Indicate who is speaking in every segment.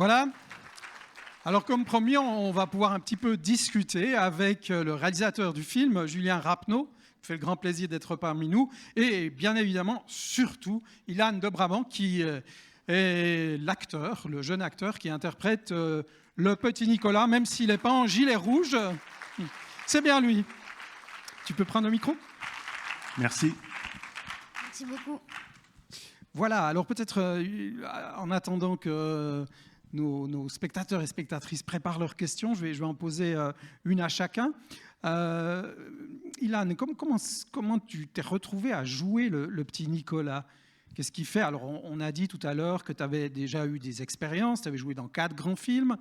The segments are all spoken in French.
Speaker 1: Voilà. Alors, comme promis, on va pouvoir un petit peu discuter avec le réalisateur du film, Julien Rapneau, qui fait le grand plaisir d'être parmi nous, et bien évidemment, surtout, Ilan Dobraban, qui est l'acteur, le jeune acteur qui interprète le petit Nicolas, même s'il n'est pas en gilet rouge. C'est bien lui. Tu peux prendre le micro ?
Speaker 2: Merci.
Speaker 3: Merci beaucoup.
Speaker 1: Voilà, alors peut-être en attendant que nos spectateurs et spectatrices préparent leurs questions, je vais en poser une à chacun. Ilan, comment tu t'es retrouvé à jouer le petit Nicolas ? Qu'est-ce qui fait ? Alors on a dit tout à l'heure que tu avais déjà eu des expériences, tu avais joué dans 4 grands films.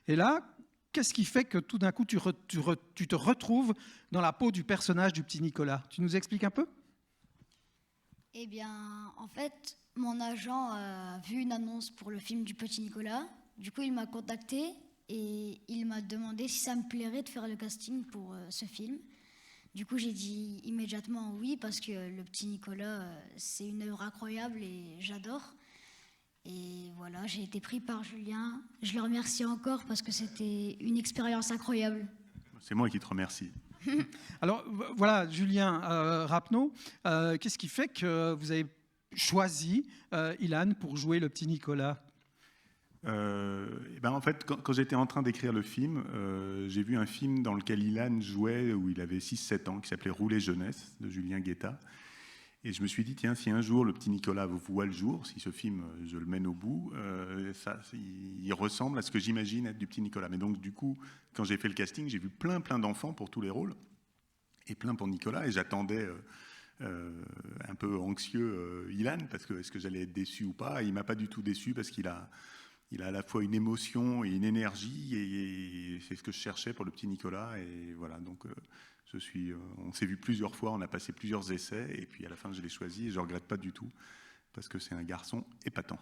Speaker 1: Et là, qu'est-ce qui fait que tout d'un coup tu te retrouves dans la peau du personnage du petit Nicolas ? Tu nous expliques un peu ?
Speaker 3: Eh bien, en fait, mon agent a vu une annonce pour le film du petit Nicolas. Du coup, il m'a contacté et il m'a demandé si ça me plairait de faire le casting pour ce film. Du coup, j'ai dit immédiatement oui, parce que le petit Nicolas, c'est une œuvre incroyable et j'adore. Et voilà, j'ai été pris par Julien. Je le remercie encore parce que c'était une expérience incroyable.
Speaker 2: C'est moi qui te remercie.
Speaker 1: Alors voilà, Julien Rapneau, qu'est-ce qui fait que vous avez choisi Ilan pour jouer le petit Nicolas ?
Speaker 2: En fait, quand j'étais en train d'écrire le film, j'ai vu un film dans lequel Ilan jouait, où il avait 6-7 ans, qui s'appelait Rouler jeunesse, de Julien Guetta. Et je me suis dit, tiens, si un jour le petit Nicolas voit le jour, si ce film, je le mène au bout, il ressemble à ce que j'imagine être du petit Nicolas. Mais donc, du coup, quand j'ai fait le casting, j'ai vu plein d'enfants pour tous les rôles, et plein pour Nicolas, et j'attendais un peu anxieux Ilan, parce que est-ce que j'allais être déçu ou pas ? Et il m'a pas du tout déçu, parce qu'il a à la fois une émotion et une énergie, et c'est ce que je cherchais pour le petit Nicolas. Et voilà, donc on s'est vu plusieurs fois, on a passé plusieurs essais, et puis à la fin je l'ai choisi, et je ne regrette pas du tout, parce que c'est un garçon épatant.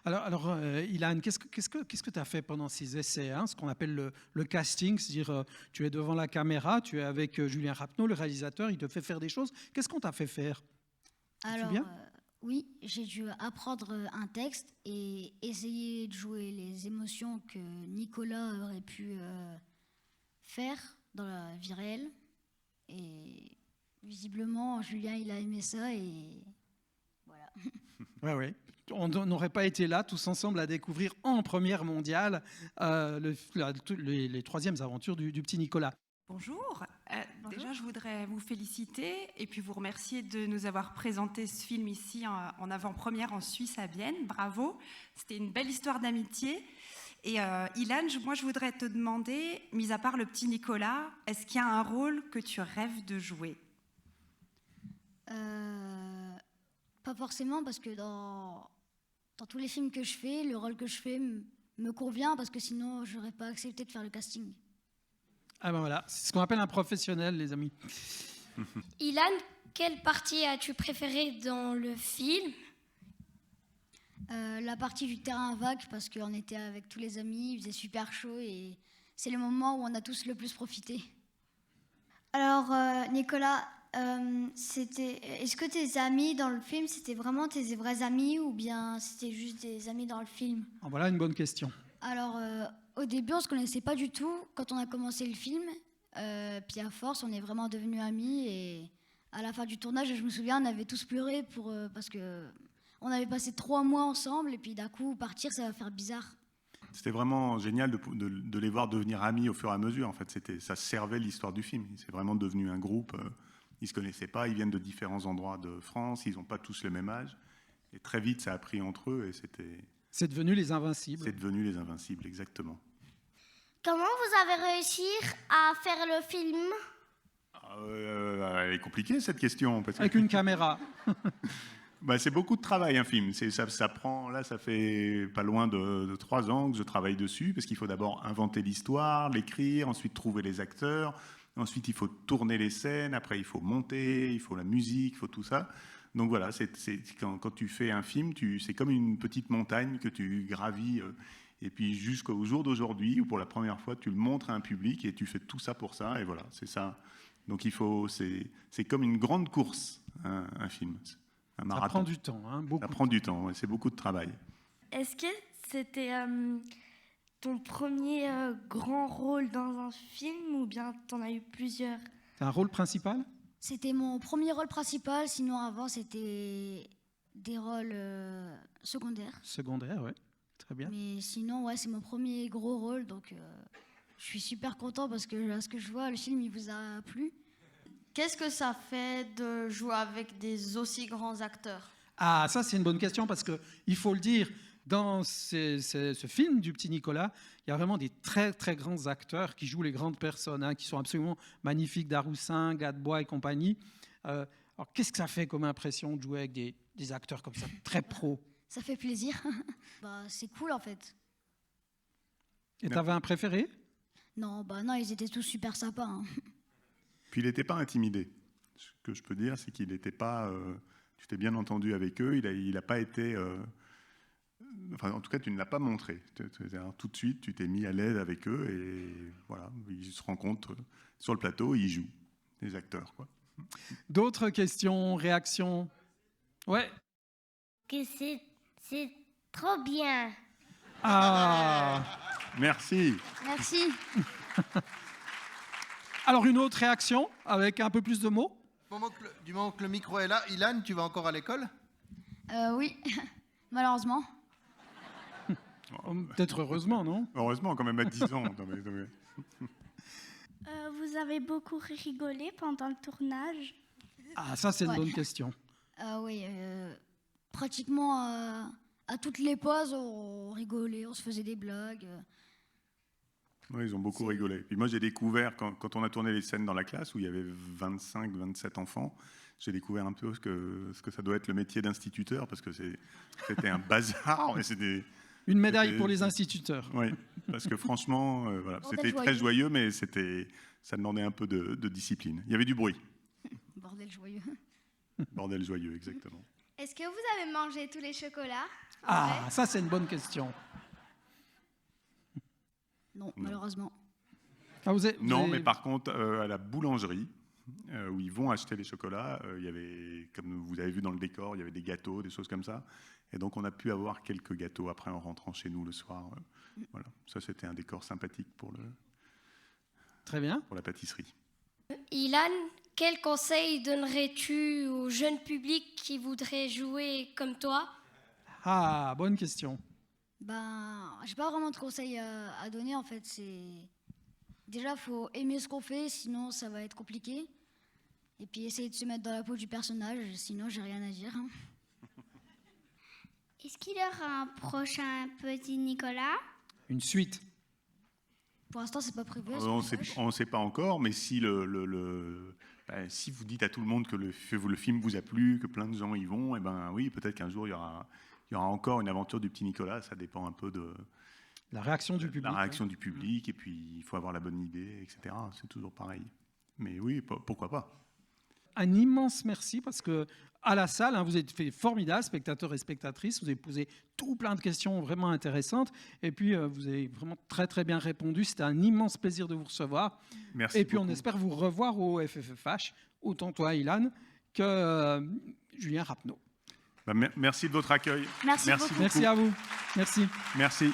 Speaker 1: Alors Ilan, qu'est-ce que tu as fait pendant ces essais, ce qu'on appelle le casting, c'est-à-dire tu es devant la caméra, tu es avec Julien Rapneau, le réalisateur, il te fait faire des choses. Qu'est-ce qu'on t'a fait faire ?
Speaker 3: Alors, oui, j'ai dû apprendre un texte et essayer de jouer les émotions que Nicolas aurait pu faire dans la vie réelle. Et visiblement, Julien, il a aimé ça et voilà.
Speaker 1: Oui. On n'aurait pas été là tous ensemble à découvrir en première mondiale les 3e aventures du petit Nicolas.
Speaker 4: Bonjour. Déjà, je voudrais vous féliciter et puis vous remercier de nous avoir présenté ce film ici en avant-première en Suisse à Vienne. Bravo. C'était une belle histoire d'amitié. Et Ilan, moi, je voudrais te demander, mis à part le petit Nicolas, est-ce qu'il y a un rôle que tu rêves de jouer ?
Speaker 3: Pas forcément, parce que dans tous les films que je fais, le rôle que je fais me convient, parce que sinon, je n'aurais pas accepté de faire le casting.
Speaker 1: Ah ben voilà, c'est ce qu'on appelle un professionnel, les amis.
Speaker 5: Ilan, quelle partie as-tu préférée dans le film ?
Speaker 3: La partie du terrain vague, parce qu'on était avec tous les amis, il faisait super chaud et c'est le moment où on a tous le plus profité.
Speaker 5: Alors, Nicolas, est-ce que tes amis dans le film, c'était vraiment tes vrais amis ou bien c'était juste des amis dans le film ?
Speaker 1: Voilà une bonne question.
Speaker 3: Alors, au début, on ne se connaissait pas du tout quand on a commencé le film. Puis à force, on est vraiment devenus amis. Et à la fin du tournage, je me souviens, on avait tous pleuré parce qu'on avait passé 3 mois ensemble. Et puis d'un coup, partir, ça va faire bizarre.
Speaker 2: C'était vraiment génial de les voir devenir amis au fur et à mesure. En fait, ça servait l'histoire du film. C'est vraiment devenu un groupe. Ils ne se connaissaient pas. Ils viennent de différents endroits de France. Ils n'ont pas tous le même âge. Et très vite, ça a pris entre eux. Et c'était...
Speaker 1: C'est devenu les Invincibles.
Speaker 2: C'est devenu les Invincibles, exactement.
Speaker 5: Comment vous avez réussi à faire le film ?
Speaker 2: Elle est compliquée, cette question. Parce que...
Speaker 1: Avec une caméra.
Speaker 2: C'est beaucoup de travail, un film. Ça prend, là, ça fait pas loin de 3 ans que je travaille dessus, parce qu'il faut d'abord inventer l'histoire, l'écrire, ensuite trouver les acteurs, ensuite il faut tourner les scènes, après il faut monter, il faut la musique, il faut tout ça. Donc voilà, quand tu fais un film, c'est comme une petite montagne que tu gravis, et puis jusqu'au jour d'aujourd'hui, où pour la première fois, tu le montres à un public, et tu fais tout ça pour ça, et voilà, c'est ça. Donc c'est comme une grande course, un film, un marathon.
Speaker 1: Ça prend du temps, beaucoup.
Speaker 2: Ça prend du temps, ouais, c'est beaucoup de travail.
Speaker 5: Est-ce que
Speaker 6: c'était ton premier grand rôle dans un film ou bien t'en as eu plusieurs?
Speaker 1: C'est un rôle principal?
Speaker 3: C'était mon premier rôle principal, sinon avant c'était des rôles secondaires.
Speaker 1: Secondaire, ouais. Très bien.
Speaker 3: Mais sinon, ouais, c'est mon premier gros rôle, donc je suis super content parce que à ce que je vois, le film il vous a plu.
Speaker 6: Qu'est-ce que ça fait de jouer avec des aussi grands acteurs?
Speaker 1: Ah, ça c'est une bonne question parce qu'il faut le dire, dans ce film du petit Nicolas, il y a vraiment des très très grands acteurs qui jouent les grandes personnes, hein, qui sont absolument magnifiques, Daroussin, Gadebois et compagnie. Alors qu'est-ce que ça fait comme impression de jouer avec des acteurs comme ça, très pros?
Speaker 3: Ça fait plaisir. Bah, c'est cool en fait.
Speaker 1: Et t'avais un préféré?
Speaker 3: Non, bah non, ils étaient tous super sympas. Hein.
Speaker 2: Puis il n'était pas intimidé. Ce que je peux dire, c'est qu'il n'était pas... tu t'es bien entendu avec eux, il n'a pas été... enfin, en tout cas, tu ne l'as pas montré. Tout de suite, tu t'es mis à l'aise avec eux et voilà, ils se rencontrent sur le plateau et ils jouent, les acteurs, quoi.
Speaker 1: D'autres questions, réactions? Ouais.
Speaker 7: Que c'est trop bien.
Speaker 1: Ah.
Speaker 2: Merci.
Speaker 3: Merci.
Speaker 1: Alors une autre réaction avec un peu plus de mots?
Speaker 8: Du moment que le micro est là, Ilan, tu vas encore à l'école?
Speaker 3: Oui, malheureusement.
Speaker 1: Peut-être heureusement, non?
Speaker 2: Heureusement, quand même à 10 ans. Non, mais...
Speaker 7: Vous avez beaucoup rigolé pendant le tournage?
Speaker 1: Ah, ça c'est une bonne question.
Speaker 3: Oui, pratiquement à toutes les pauses, on rigolait, on se faisait des blagues.
Speaker 2: Oui, ils ont beaucoup rigolé. Puis moi, j'ai découvert, quand on a tourné les scènes dans la classe, où il y avait 25, 27 enfants, j'ai découvert un peu ce que ça doit être le métier d'instituteur, parce que c'était un bazar. Mais c'était...
Speaker 1: Une médaille pour les instituteurs.
Speaker 2: Oui, parce que franchement, voilà, c'était
Speaker 3: joyeux.
Speaker 2: très joyeux, mais ça demandait un peu de discipline. Il y avait du bruit.
Speaker 3: Bordel joyeux.
Speaker 2: Bordel joyeux, exactement.
Speaker 7: Est-ce que vous avez mangé tous les chocolats?
Speaker 1: Ah, ça c'est une bonne question.
Speaker 3: Non, malheureusement.
Speaker 1: Ah,
Speaker 2: Non, mais par contre, à la boulangerie, où ils vont acheter les chocolats, il y avait, comme vous avez vu dans le décor, il y avait des gâteaux, des choses comme ça. Et donc, on a pu avoir quelques gâteaux après en rentrant chez nous le soir. Voilà, ça c'était un décor sympathique
Speaker 1: Très bien.
Speaker 2: pour la pâtisserie.
Speaker 7: Ilan, quel conseil donnerais-tu au jeune public qui voudrait jouer comme toi?
Speaker 1: Ah, bonne question.
Speaker 3: Ben, j'ai pas vraiment de conseils à donner en fait. Déjà, faut aimer ce qu'on fait, sinon ça va être compliqué. Et puis essayer de se mettre dans la peau du personnage, sinon j'ai rien à dire. Hein.
Speaker 7: Est-ce qu'il y aura un prochain petit Nicolas?
Speaker 1: Une suite.
Speaker 3: Pour l'instant, c'est pas prévu.
Speaker 2: On ne sait pas encore, mais si si vous dites à tout le monde que le film vous a plu, que plein de gens y vont, et ben oui, peut-être qu'un jour il y aura encore une aventure du petit Nicolas. Ça dépend un peu de
Speaker 1: la réaction du public.
Speaker 2: La réaction du public, et puis il faut avoir la bonne idée, etc. C'est toujours pareil. Mais oui, pourquoi pas.
Speaker 1: Un immense merci parce que à la salle, hein, vous êtes fait formidable, spectateurs et spectatrices. Vous avez posé tout plein de questions vraiment intéressantes. Et puis, vous avez vraiment très, très bien répondu. C'était un immense plaisir de vous recevoir.
Speaker 2: Merci
Speaker 1: et puis,
Speaker 2: beaucoup.
Speaker 1: on espère vous revoir au FFFH, autant toi, Ilan, que Julien Rapneau.
Speaker 2: Merci de votre accueil.
Speaker 3: Merci beaucoup.
Speaker 1: Merci à vous. Merci.
Speaker 2: Merci.